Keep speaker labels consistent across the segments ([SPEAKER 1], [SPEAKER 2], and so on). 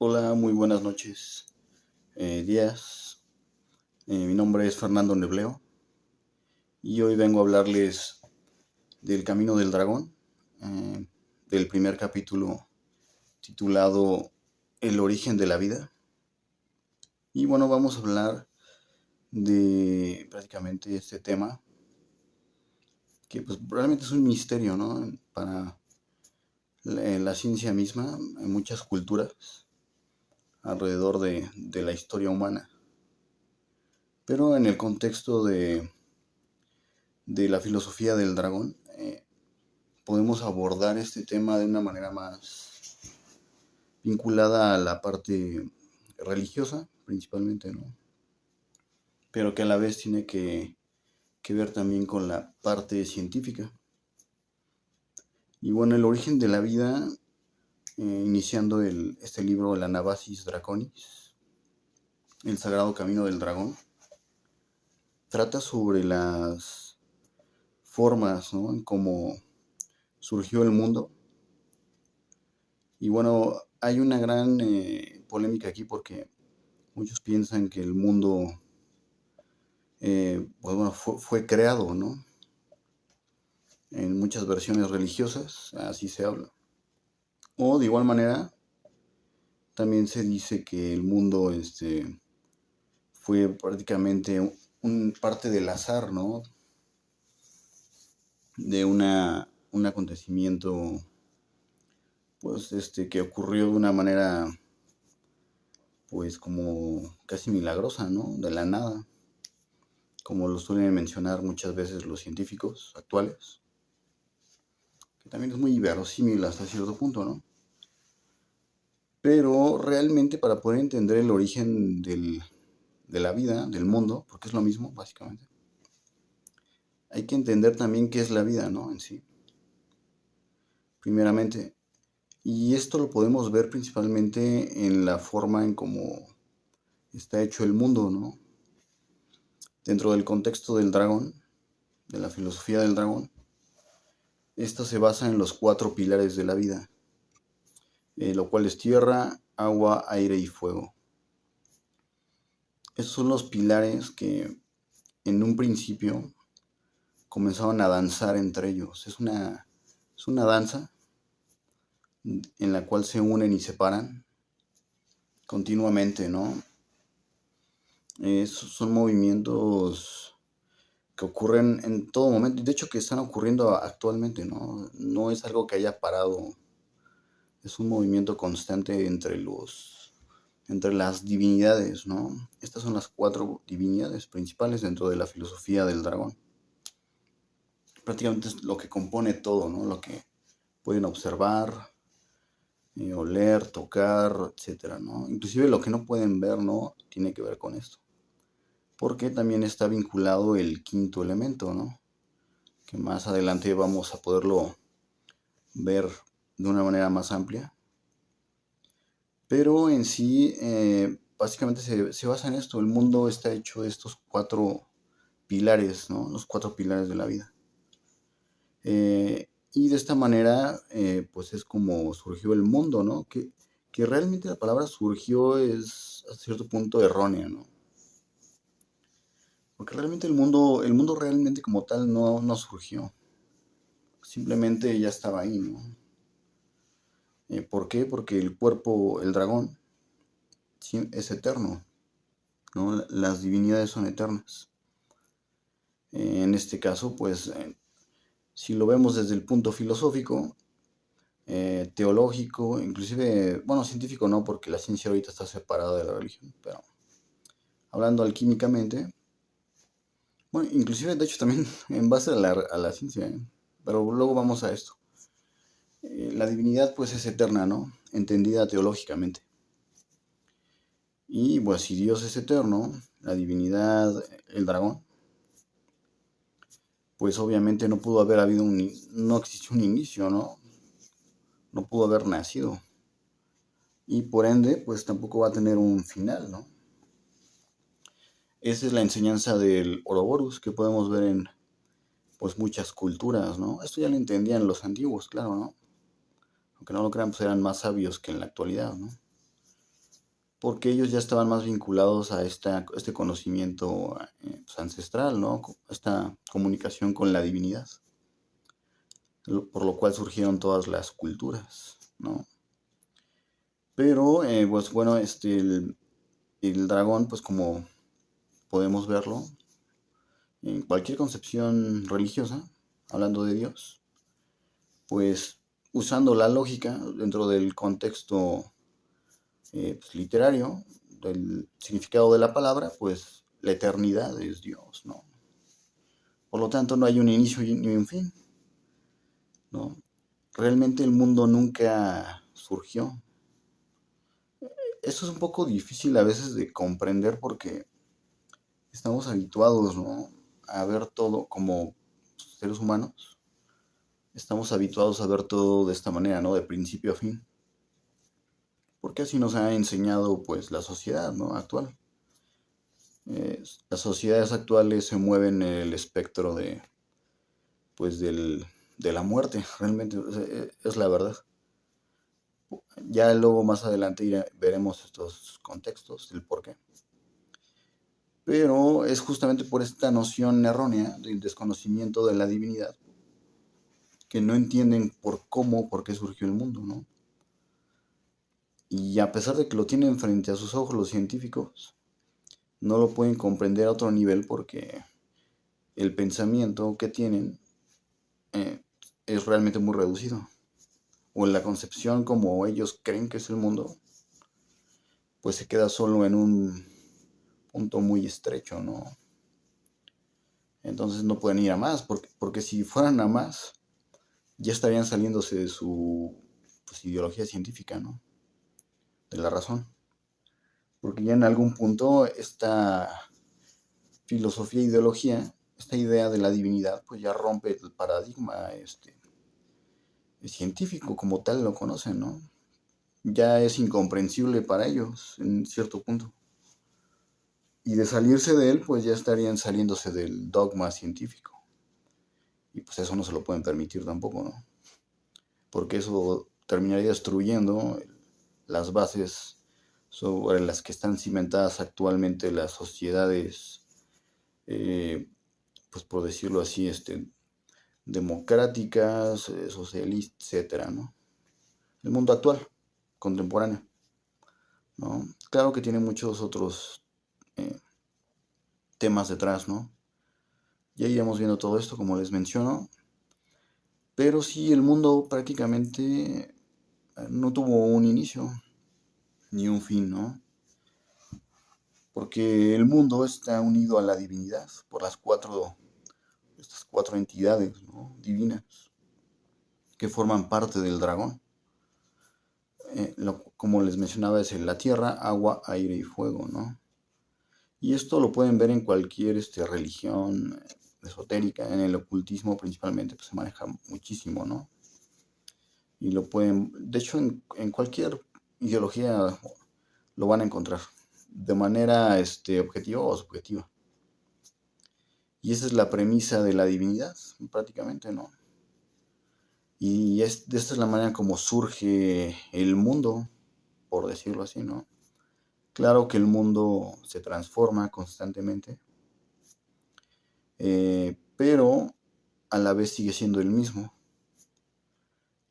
[SPEAKER 1] Hola, muy buenas noches, días. Mi nombre es Fernando Nebleo y hoy vengo a hablarles del Camino del Dragón, del primer capítulo titulado El origen de la vida. Y bueno, vamos a hablar de prácticamente este tema que pues realmente es un misterio, ¿no? Para la ciencia misma, en muchas culturas alrededor de la historia humana. Pero en el contexto de la filosofía del dragón, podemos abordar este tema de una manera más vinculada a la parte religiosa, principalmente, ¿no? Pero que a la vez tiene que ver también con la parte científica. Y bueno, el origen de la vida, iniciando este libro, el Anabasis Draconis, el sagrado camino del dragón, trata sobre las formas, ¿no? En cómo surgió el mundo. Y bueno, hay una gran polémica aquí porque muchos piensan que el mundo pues bueno, fue creado, ¿no? En muchas versiones religiosas, así se habla. O de igual manera, también se dice que el mundo fue prácticamente parte del azar, ¿no? De un acontecimiento, pues, que ocurrió de una manera, pues, como casi milagrosa, ¿no? De la nada, como lo suelen mencionar muchas veces los científicos actuales, que también es muy verosímil hasta cierto punto, ¿no? Pero realmente para poder entender el origen de la vida, del mundo, porque es lo mismo, básicamente, hay que entender también qué es la vida, ¿no? En sí, primeramente. Y esto lo podemos ver principalmente en la forma en cómo está hecho el mundo, ¿no? Dentro del contexto del dragón, de la filosofía del dragón, esto se basa en los 4 pilares de la vida, lo cual es tierra, agua, aire y fuego. Esos son los pilares que en un principio comenzaban a danzar entre ellos. Es una danza en la cual se unen y separan continuamente, ¿no? Son movimientos que ocurren en todo momento, de hecho que están ocurriendo actualmente, ¿no? No es algo que haya parado, es un movimiento constante entre las divinidades, ¿no? Estas son las 4 divinidades principales dentro de la filosofía del dragón. Prácticamente es lo que compone todo, ¿no? Lo que pueden observar, oler, tocar, etcétera, ¿no? Inclusive lo que no pueden ver, ¿no? Tiene que ver con esto. Porque también está vinculado el quinto elemento, ¿no? Que más adelante vamos a poderlo ver de una manera más amplia. Pero en sí, básicamente se basa en esto. El mundo está hecho de estos 4 pilares, ¿no? Los 4 pilares de la vida. Y de esta manera, pues es como surgió el mundo, ¿no? Que realmente la palabra surgió es a cierto punto errónea, ¿no? Porque realmente el mundo realmente como tal no surgió. Simplemente ya estaba ahí, ¿no? ¿Por qué? Porque el cuerpo, el dragón, sí, es eterno, ¿no? Las divinidades son eternas. En este caso, pues, si lo vemos desde el punto filosófico, teológico, inclusive, bueno, científico no, porque la ciencia ahorita está separada de la religión, pero hablando alquímicamente, bueno, inclusive de hecho también en base a la ciencia, pero luego vamos a esto. La divinidad pues es eterna, ¿no? Entendida teológicamente. Y pues si Dios es eterno, la divinidad, el dragón, pues obviamente no pudo haber habido no existió un inicio, ¿no? No pudo haber nacido. Y por ende, pues tampoco va a tener un final, ¿no? Esa es la enseñanza del Ouroboros que podemos ver en pues muchas culturas, ¿no? Esto ya lo entendían los antiguos, claro, ¿no? Aunque no lo crean, pues eran más sabios que en la actualidad, ¿no? porque ellos ya estaban más vinculados a este conocimiento pues, ancestral, ¿no? Esta comunicación con la divinidad, por lo cual surgieron todas las culturas, ¿no? Pero, pues bueno, el dragón, pues como podemos verlo, en cualquier concepción religiosa, hablando de Dios, pues usando la lógica dentro del contexto pues, literario, del significado de la palabra, pues la eternidad es Dios, ¿no? Por lo tanto, no hay un inicio ni un fin, ¿no? Realmente el mundo nunca surgió. Esto es un poco difícil a veces de comprender porque estamos habituados, ¿no? A ver todo como seres humanos. Estamos habituados a ver todo de esta manera, ¿no? De principio a fin. Porque así nos ha enseñado, pues, la sociedad, ¿no? Actual. Las sociedades actuales se mueven en el espectro pues, de la muerte, realmente, o sea, es la verdad. Ya luego más adelante veremos estos contextos, el por qué. Pero es justamente por esta noción errónea del desconocimiento de la divinidad que no entienden por qué surgió el mundo, ¿no? Y a pesar de que lo tienen frente a sus ojos los científicos, no lo pueden comprender a otro nivel porque el pensamiento que tienen eh, es realmente muy reducido. O en la concepción como ellos creen que es el mundo, pues se queda solo en un punto muy estrecho, ¿no? Entonces no pueden ir a más, porque si fueran a más, ya estarían saliéndose de su pues, ideología científica, ¿no? De la razón. Porque ya en algún punto esta filosofía e ideología, esta idea de la divinidad, pues ya rompe el paradigma científico como tal lo conocen, ¿no? Ya es incomprensible para ellos en cierto punto. Y de salirse de él, pues ya estarían saliéndose del dogma científico. Y pues eso no se lo pueden permitir tampoco, ¿no? Porque eso terminaría destruyendo las bases sobre las que están cimentadas actualmente las sociedades, pues por decirlo así, democráticas, socialistas, etcétera, ¿no? El mundo actual, contemporáneo, ¿no? Claro que tiene muchos otros eh, temas detrás, ¿no? Ya iremos viendo todo esto, como les menciono, pero sí, el mundo prácticamente no tuvo un inicio ni un fin, ¿no? Porque el mundo está unido a la divinidad por estas cuatro entidades, ¿no? Divinas que forman parte del dragón. Como les mencionaba, es la tierra, agua, aire y fuego, ¿no? Y esto lo pueden ver en cualquier religión esotérica, en el ocultismo principalmente, pues se maneja muchísimo, ¿no? Y lo pueden, de hecho, en cualquier ideología lo van a encontrar, de manera objetiva o subjetiva. Y esa es la premisa de la divinidad, prácticamente, ¿no? Y de esta es la manera como surge el mundo, por decirlo así, ¿no? Claro que el mundo se transforma constantemente, pero a la vez sigue siendo el mismo.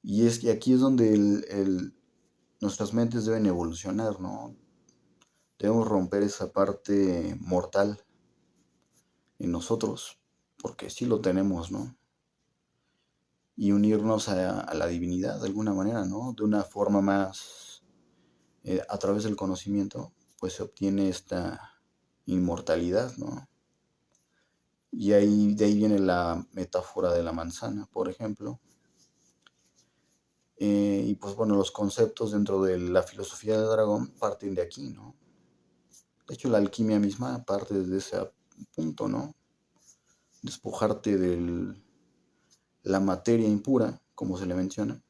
[SPEAKER 1] Y es que aquí es donde nuestras mentes deben evolucionar, ¿no? Debemos romper esa parte mortal en nosotros, porque sí lo tenemos, ¿no? Y unirnos a la divinidad de alguna manera, ¿no? De una forma más, a través del conocimiento, pues se obtiene esta inmortalidad, ¿no? Y de ahí viene la metáfora de la manzana, por ejemplo. Y pues bueno, los conceptos dentro de la filosofía del dragón parten de aquí, ¿no? De hecho, la alquimia misma parte desde ese punto, ¿no? Despojarte de la materia impura, como se le menciona,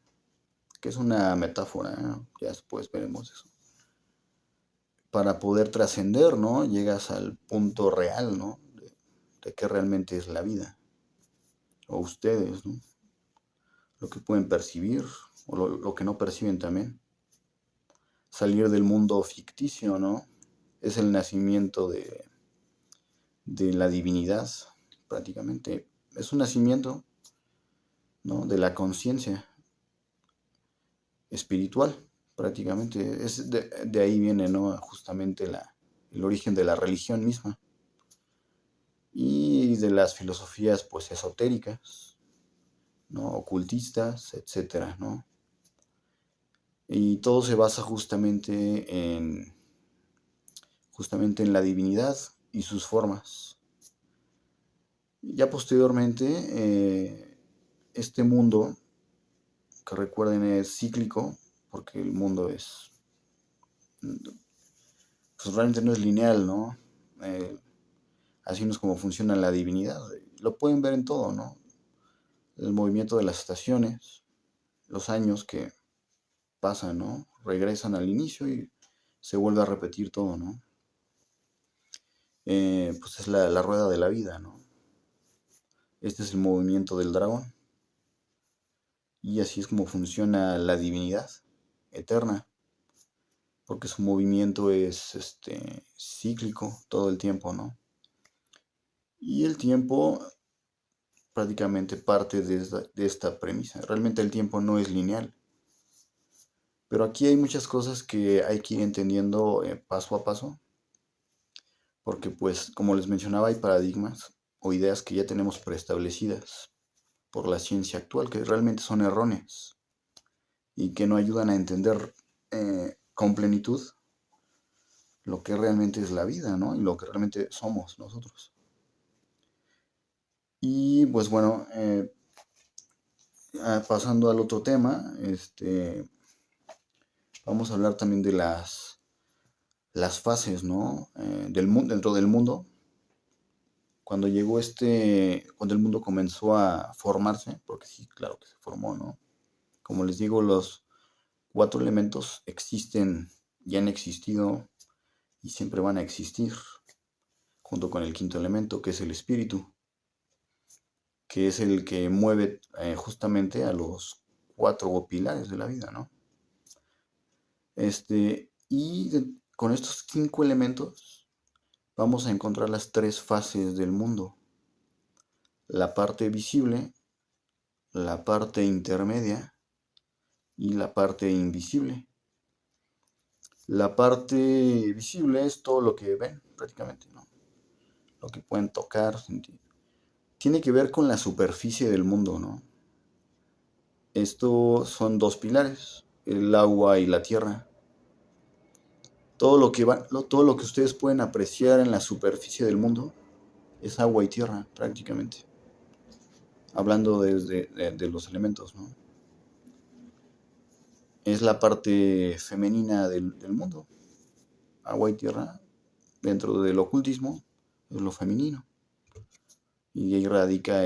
[SPEAKER 1] que es una metáfora, ¿no? Ya después veremos eso. Para poder trascender, ¿no? Llegas al punto real, ¿no? De qué realmente es la vida. O ustedes, ¿no? Lo que pueden percibir, o lo que no perciben también. salir del mundo ficticio, ¿no? Es el nacimiento de la divinidad, prácticamente. Es un nacimiento, ¿no? De la conciencia espiritual, prácticamente. De ahí viene, ¿no? Justamente el origen de la religión misma y de las filosofías, pues, esotéricas, ¿no? Ocultistas, etcétera, ¿no? Y todo se basa justamente en la divinidad y sus formas. Ya posteriormente, este mundo, que recuerden es cíclico, porque el mundo pues realmente no es lineal, ¿no? Eh, Así no es como funciona la divinidad. Lo pueden ver en todo, ¿no? El movimiento de las estaciones, los años que pasan, ¿no? Regresan al inicio y se vuelve a repetir todo, ¿no? Pues es la rueda de la vida, ¿no? Este es el movimiento del dragón. Y así es como funciona la divinidad eterna, porque su movimiento es cíclico todo el tiempo, ¿no? Y el tiempo prácticamente parte de esta premisa. Realmente el tiempo no es lineal, pero aquí hay muchas cosas que hay que ir entendiendo paso a paso, porque pues como les mencionaba hay paradigmas o ideas que ya tenemos preestablecidas por la ciencia actual que realmente son erróneas y que no ayudan a entender con plenitud lo que realmente es la vida, ¿no? Y lo que realmente somos nosotros. Y pues bueno, pasando al otro tema, vamos a hablar también de las fases, ¿no? Del mundo, dentro del mundo. Cuando el mundo comenzó a formarse, porque sí, claro que se formó, ¿no? Como les digo, los 4 elementos existen, ya han existido y siempre van a existir, junto con el quinto elemento, que es el espíritu, que es el que mueve justamente a los 4 pilares de la vida, ¿no? Con estos 5 elementos vamos a encontrar las 3 fases del mundo: la parte visible, la parte intermedia y la parte invisible. La parte visible es todo lo que ven, prácticamente, ¿no? Lo que pueden tocar, sentir. Tiene que ver con la superficie del mundo, ¿no? Estos son 2 pilares, el agua y la tierra. Todo lo que ustedes pueden apreciar en la superficie del mundo es agua y tierra, prácticamente. Hablando de los elementos, ¿no? Es la parte femenina del mundo. Agua y tierra, dentro del ocultismo, es lo femenino. Y ahí radica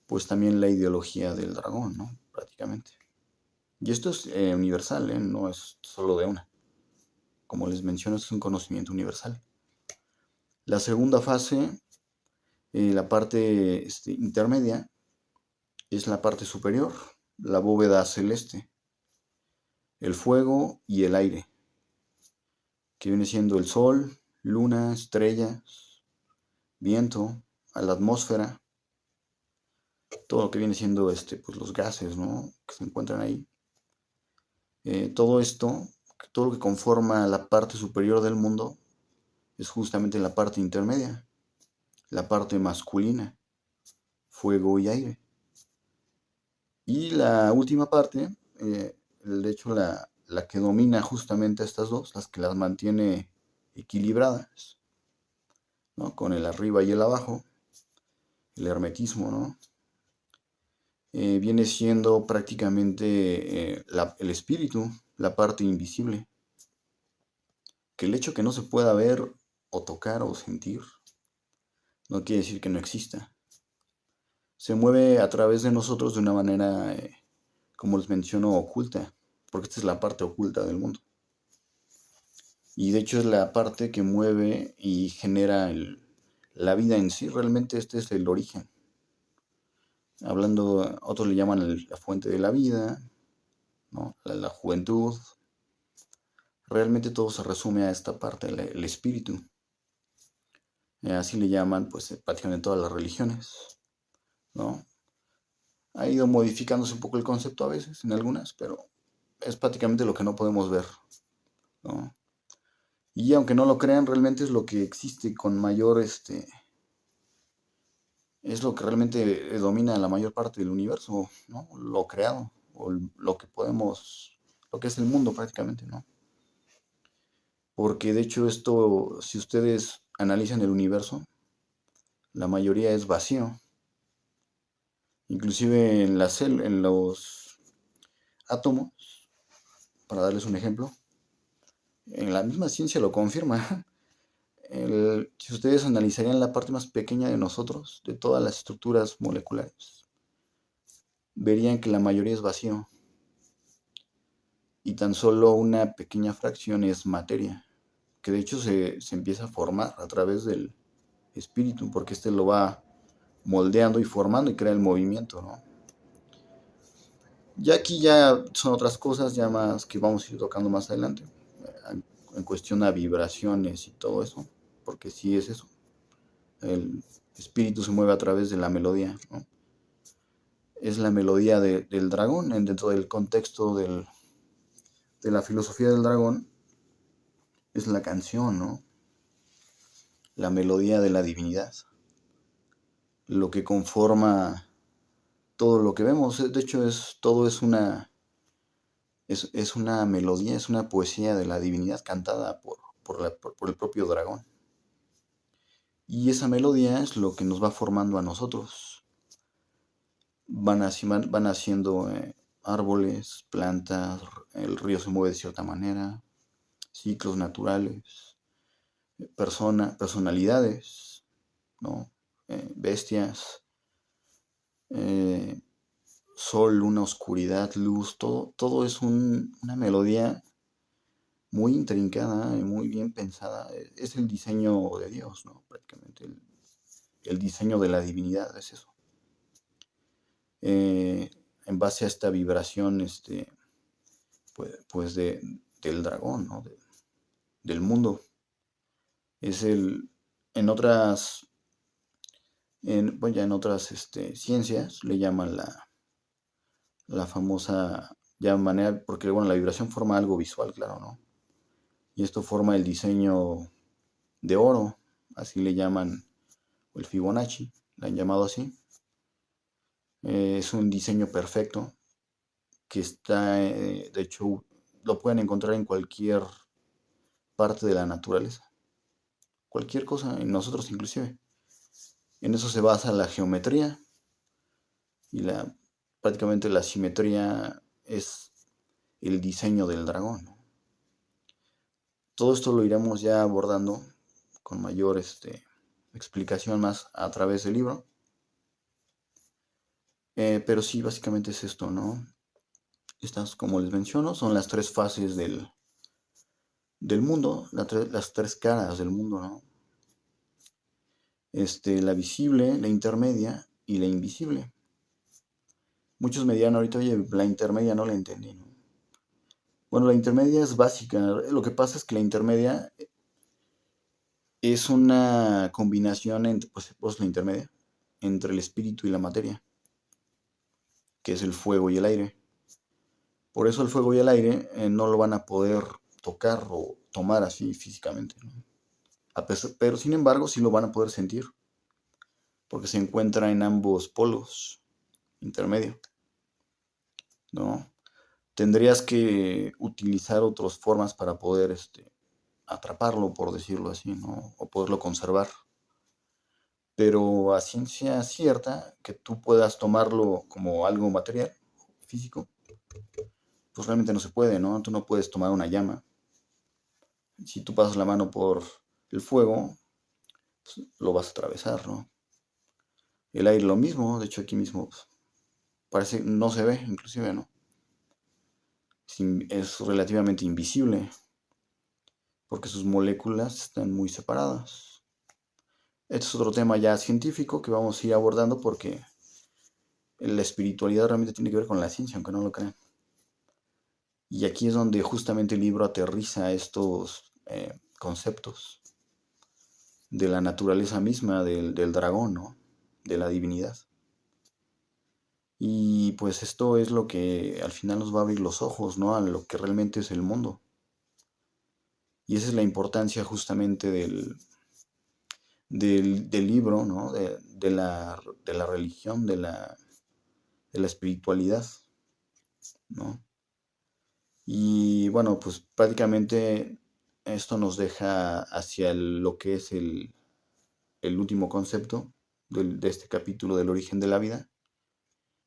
[SPEAKER 1] pues también la ideología del dragón, ¿no? Prácticamente. Y esto es universal, ¿eh? No es solo de una. Como les menciono, es un conocimiento universal. La segunda fase, la parte intermedia, es la parte superior, la bóveda celeste, el fuego y el aire, que viene siendo el sol, luna, estrellas, viento, a la atmósfera, todo lo que viene siendo pues los gases, ¿no? Que se encuentran ahí. Todo esto, todo lo que conforma la parte superior del mundo, es justamente la parte intermedia, la parte masculina, fuego y aire. Y la última parte, de hecho la que domina justamente a estas dos, las que las mantiene equilibradas, ¿no? Con el arriba y el abajo, el hermetismo, ¿no? Viene siendo prácticamente el espíritu, la parte invisible. Que el hecho que no se pueda ver o tocar o sentir no quiere decir que no exista. Se mueve a través de nosotros de una manera, como les menciono, oculta, porque esta es la parte oculta del mundo. Y de hecho es la parte que mueve y genera la vida en sí. Realmente este es el origen. Hablando, otros le llaman la fuente de la vida, ¿no? La juventud, realmente todo se resume a esta parte, el espíritu. Así le llaman, pues, prácticamente todas las religiones, ¿no? Ha ido modificándose un poco el concepto a veces, en algunas, pero es prácticamente lo que no podemos ver, ¿no? Y aunque no lo crean, realmente es lo que existe con mayor, es lo que realmente domina la mayor parte del universo, ¿no? Lo creado, o lo que podemos, lo que es el mundo prácticamente, ¿no? Porque de hecho esto, si ustedes analizan el universo, la mayoría es vacío. Inclusive en los átomos, para darles un ejemplo, en la misma ciencia lo confirma. Si ustedes analizarían la parte más pequeña de nosotros, de todas las estructuras moleculares, verían que la mayoría es vacío y tan solo una pequeña fracción es materia, que de hecho se empieza a formar a través del espíritu, porque este lo va moldeando y formando y crea el movimiento, ¿no? Ya aquí ya son otras cosas ya más que vamos a ir tocando más adelante, en cuestión a vibraciones y todo eso, porque sí es eso. El espíritu se mueve a través de la melodía, ¿no? Es la melodía del dragón, dentro del contexto de la filosofía del dragón, es la canción, ¿no? La melodía de la divinidad, lo que conforma todo lo que vemos. De hecho, todo es una melodía, es una poesía de la divinidad cantada por el propio dragón. Y esa melodía es lo que nos va formando a nosotros. Van haciendo árboles, plantas, el río se mueve de cierta manera, ciclos naturales, personalidades, ¿no? Bestias, eh, sol, luna, oscuridad, luz, todo es una melodía muy intrincada y muy bien pensada. Es el diseño de Dios, ¿no? Prácticamente el diseño de la divinidad es eso. En base a esta vibración, pues del dragón, ¿no? Del mundo. Es en otras, pues ya en otras ciencias le llaman la famosa, ya manera, porque bueno, la vibración forma algo visual, claro, ¿no? Y esto forma el diseño de oro, así le llaman, o el Fibonacci, la han llamado así. Es un diseño perfecto que está, de hecho, lo pueden encontrar en cualquier parte de la naturaleza, cualquier cosa, en nosotros inclusive. En eso se basa la geometría y prácticamente la simetría es el diseño del dragón, ¿no? Todo esto lo iremos ya abordando con mayor explicación más a través del libro. Pero sí, básicamente es esto, ¿no? Estas, como les menciono, son las tres fases del mundo, las tres caras del mundo, ¿no? La visible, la intermedia y la invisible. Muchos me dirán ahorita, oye, la intermedia no la entendí, ¿no? Bueno, la intermedia es básica. Lo que pasa es que la intermedia es una combinación entre, pues la intermedia, entre el espíritu y la materia, que es el fuego y el aire. Por eso el fuego y el aire no lo van a poder tocar o tomar así físicamente, ¿no? Pero sin embargo sí lo van a poder sentir, porque se encuentra en ambos polos intermedio, ¿no? Tendrías que utilizar otras formas para poder atraparlo, por decirlo así, ¿no? O poderlo conservar. Pero a ciencia cierta, que tú puedas tomarlo como algo material, físico, pues realmente no se puede, ¿no? Tú no puedes tomar una llama. Si tú pasas la mano por el fuego, pues, lo vas a atravesar, ¿no? El aire lo mismo, de hecho aquí mismo pues, parece, no se ve, inclusive, ¿no? Es relativamente invisible, porque sus moléculas están muy separadas. Este es otro tema ya científico que vamos a ir abordando porque la espiritualidad realmente tiene que ver con la ciencia, aunque no lo crean. Y aquí es donde justamente el libro aterriza estos conceptos de la naturaleza misma del dragón, ¿no? De la divinidad. Y pues esto es lo que al final nos va a abrir los ojos, ¿no? A lo que realmente es el mundo. Y esa es la importancia justamente del libro, ¿no? De la religión, de la espiritualidad, ¿no? Y bueno, pues prácticamente esto nos deja hacia lo que es el último concepto de este capítulo del origen de la vida,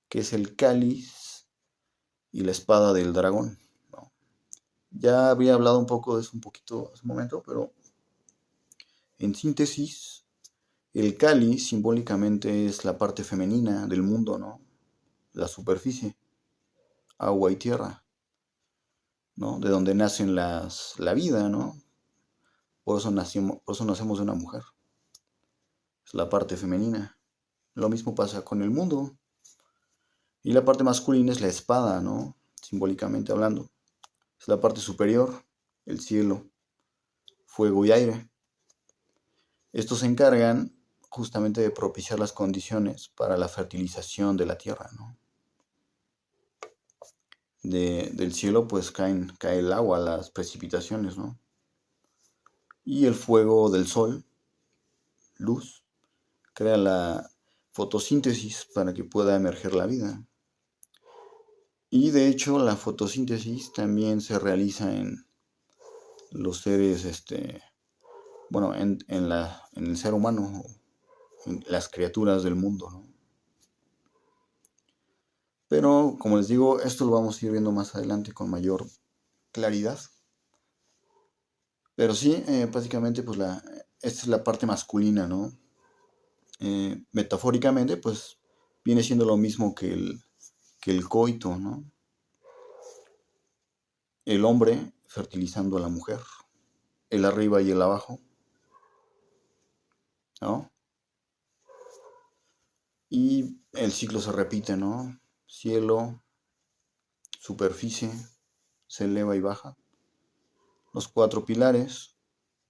[SPEAKER 1] que es el cáliz y la espada del dragón, ¿no? Ya había hablado un poco de eso un poquito hace un momento, pero en síntesis, el cáliz simbólicamente es la parte femenina del mundo, ¿no? La superficie, agua y tierra, ¿no? De donde nacen la vida, ¿no? Por eso nacemos de una mujer. Es la parte femenina. Lo mismo pasa con el mundo. Y la parte masculina es la espada, ¿no? Simbólicamente hablando. Es la parte superior, el cielo, fuego y aire. Estos se encargan justamente de propiciar las condiciones para la fertilización de la tierra, ¿no? Del cielo pues cae el agua, las precipitaciones, ¿no? Y el fuego del sol, luz, crea la fotosíntesis para que pueda emerger la vida. Y de hecho la fotosíntesis también se realiza en los seres, bueno, en el ser humano, en las criaturas del mundo, ¿no? Pero como les digo, esto lo vamos a ir viendo más adelante con mayor claridad. Pero sí, básicamente pues esta es la parte masculina, ¿no? Metafóricamente pues viene siendo lo mismo que el coito, ¿no? El hombre fertilizando a la mujer, el arriba y el abajo, ¿no? Y el ciclo se repite, ¿no? Cielo, superficie, se eleva y baja. Los cuatro pilares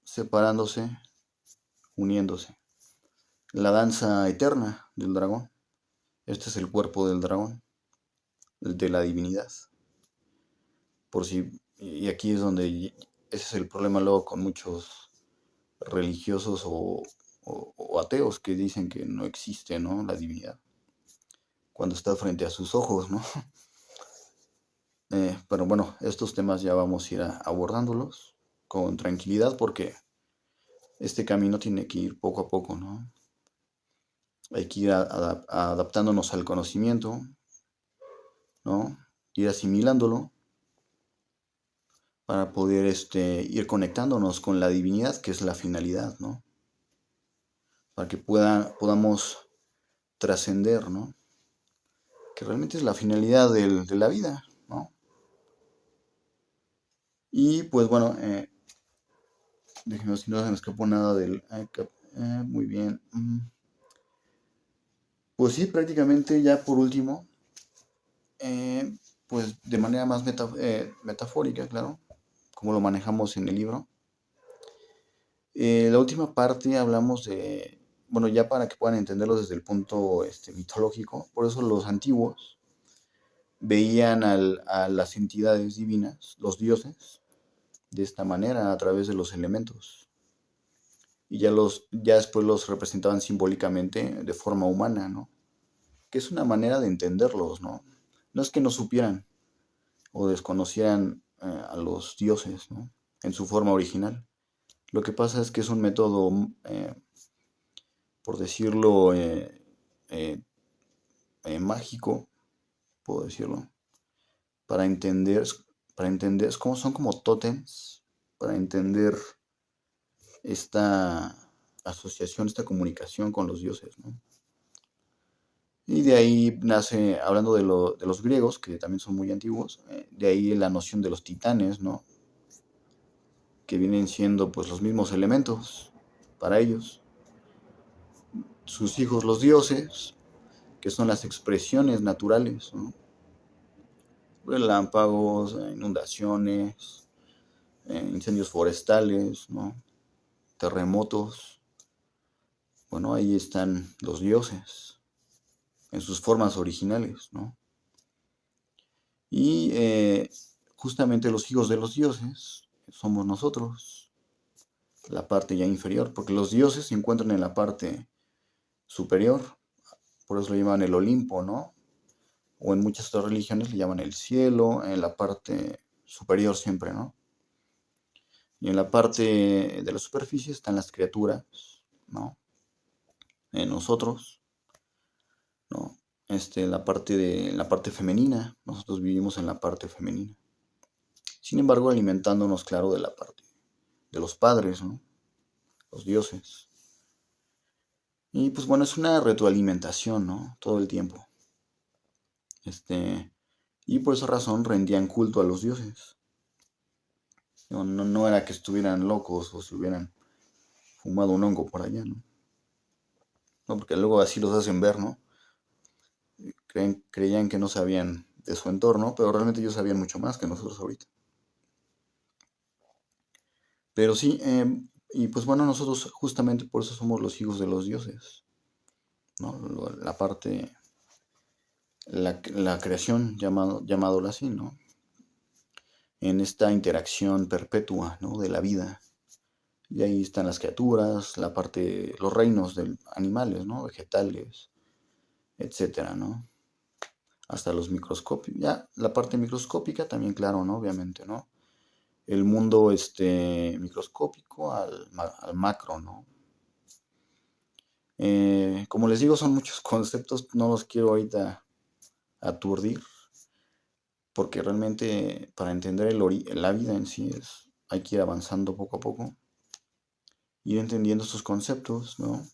[SPEAKER 1] separándose, uniéndose. La danza eterna del dragón. Este es el cuerpo del dragón, de la divinidad. Y aquí es donde ese es el problema luego con muchos religiosos o ateos que dicen que no existe, ¿no? La divinidad. Cuando está frente a sus ojos, ¿no? Pero bueno, estos temas ya vamos a ir abordándolos con tranquilidad porque este camino tiene que ir poco a poco, ¿no? Hay que ir adaptándonos al conocimiento, ¿no? Ir asimilándolo para poder ir conectándonos con la divinidad, que es la finalidad, ¿no? Para que podamos trascender, ¿no? Que realmente es la finalidad de la vida, ¿no? Y pues bueno, déjenme ver si no se me escapó nada muy bien. Pues sí, prácticamente ya por último, pues de manera más metafórica, claro, como lo manejamos en el libro. La última parte hablamos bueno, ya para que puedan entenderlo desde el punto mitológico, por eso los antiguos veían a las entidades divinas, los dioses, de esta manera, a través de los elementos. Y ya después los representaban simbólicamente de forma humana, ¿no? Que es una manera de entenderlos, ¿no? No es que no supieran o desconocieran a los dioses, ¿no? En su forma original. Lo que pasa es que es un método, por decirlo, mágico, puedo decirlo, para entender, es como son como tótems, para entender esta asociación, esta comunicación con los dioses, ¿no? Y de ahí nace, hablando de los griegos, que también son muy antiguos, de ahí la noción de los titanes, ¿no? Que vienen siendo pues los mismos elementos para ellos. Sus hijos los dioses, que son las expresiones naturales, ¿no? relámpagos, inundaciones, incendios forestales, ¿no? Terremotos. Bueno, ahí están los dioses en sus formas originales, ¿no? Y justamente los hijos de los dioses somos nosotros, la parte ya inferior, porque los dioses se encuentran en la parte superior, por eso lo llaman el Olimpo, ¿no? O en muchas otras religiones le llaman el cielo, en la parte superior siempre, ¿no? Y en la parte de la superficie están las criaturas, ¿no? En nosotros, ¿no? La parte femenina, nosotros vivimos en la parte femenina. Sin embargo, alimentándonos, claro, de la parte de los padres, ¿no? Los dioses. Y pues bueno, es una retroalimentación, ¿no? Todo el tiempo. Y por esa razón rendían culto a los dioses. No era que estuvieran locos o se hubieran fumado un hongo por allá, ¿no? No, porque luego así los hacen ver, ¿no? Creían que no sabían de su entorno, pero realmente ellos sabían mucho más que nosotros ahorita. Pero sí, y pues bueno, nosotros justamente por eso somos los hijos de los dioses, ¿no? La parte, la creación, llamándolo así, ¿no? En esta interacción perpetua, ¿no? De la vida. Y ahí están las criaturas, la parte, los reinos de animales, ¿no? Vegetales, etcétera, ¿no? Hasta los microscopios. Ya, la parte microscópica también, claro, ¿no? Obviamente, ¿no? El mundo microscópico al macro, ¿no? Como les digo, son muchos conceptos, no los quiero ahorita aturdir, porque realmente para entender la vida en sí hay que ir avanzando poco a poco, ir entendiendo estos conceptos, ¿no?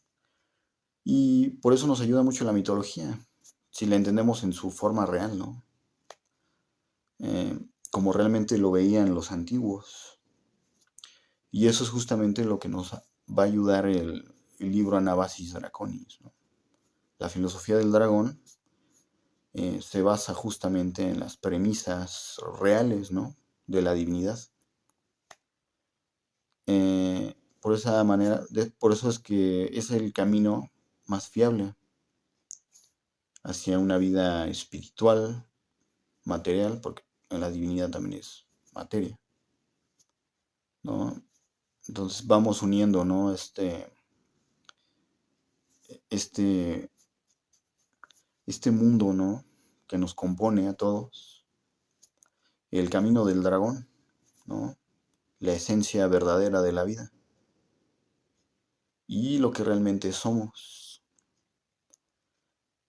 [SPEAKER 1] Y por eso nos ayuda mucho la mitología, si la entendemos en su forma real, ¿no? Como realmente lo veían los antiguos. Y eso es justamente lo que nos va a ayudar el libro Anabasis Draconis, ¿no? La filosofía del dragón se basa justamente en las premisas reales, ¿no? De la divinidad. Por esa manera, por eso es que es el camino más fiable hacia una vida espiritual, material, porque en la divinidad también es materia, ¿no? Entonces vamos uniendo, ¿no? Este, este mundo, ¿no? Que nos compone a todos, el camino del dragón, ¿no? La esencia verdadera de la vida y lo que realmente somos.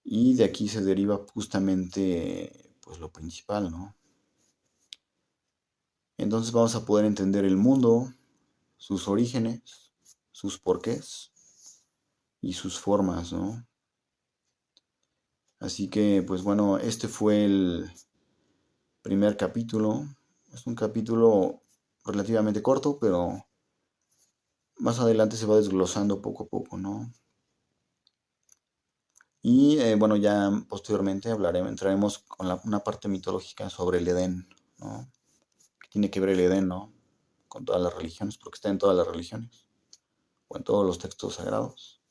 [SPEAKER 1] Y de aquí se deriva justamente, pues lo principal, ¿no? Entonces vamos a poder entender el mundo, sus orígenes, sus porqués y sus formas, ¿no? Así que, pues bueno, este fue el primer capítulo. Es un capítulo relativamente corto, pero más adelante se va desglosando poco a poco, ¿no? Y bueno, ya posteriormente entraremos con una parte mitológica sobre el Edén, ¿no? Que tiene que ver el Edén, ¿no? Con todas las religiones, porque está en todas las religiones, o en todos los textos sagrados.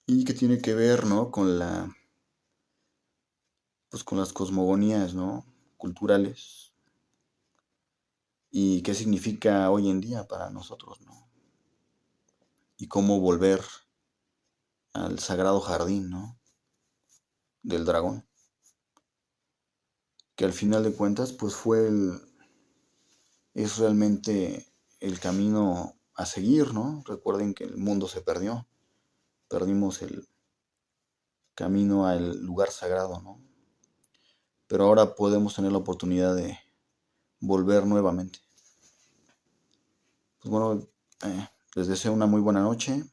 [SPEAKER 1] Y que tiene que ver, ¿no? Pues con las cosmogonías, ¿no? Culturales. Y qué significa hoy en día para nosotros, ¿no? Y cómo volver al sagrado jardín, ¿no? Del dragón. Que al final de cuentas, pues es realmente el camino a seguir, ¿no? Recuerden que el mundo se perdió. Perdimos el camino al lugar sagrado, ¿no? Pero ahora podemos tener la oportunidad de volver nuevamente. Pues bueno, les deseo una muy buena noche.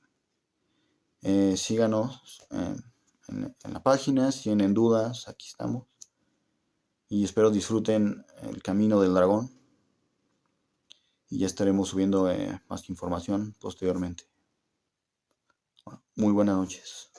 [SPEAKER 1] Síganos en la página, si tienen dudas, aquí estamos. Y espero disfruten el camino del dragón. Y ya estaremos subiendo más información posteriormente. Bueno, muy buenas noches.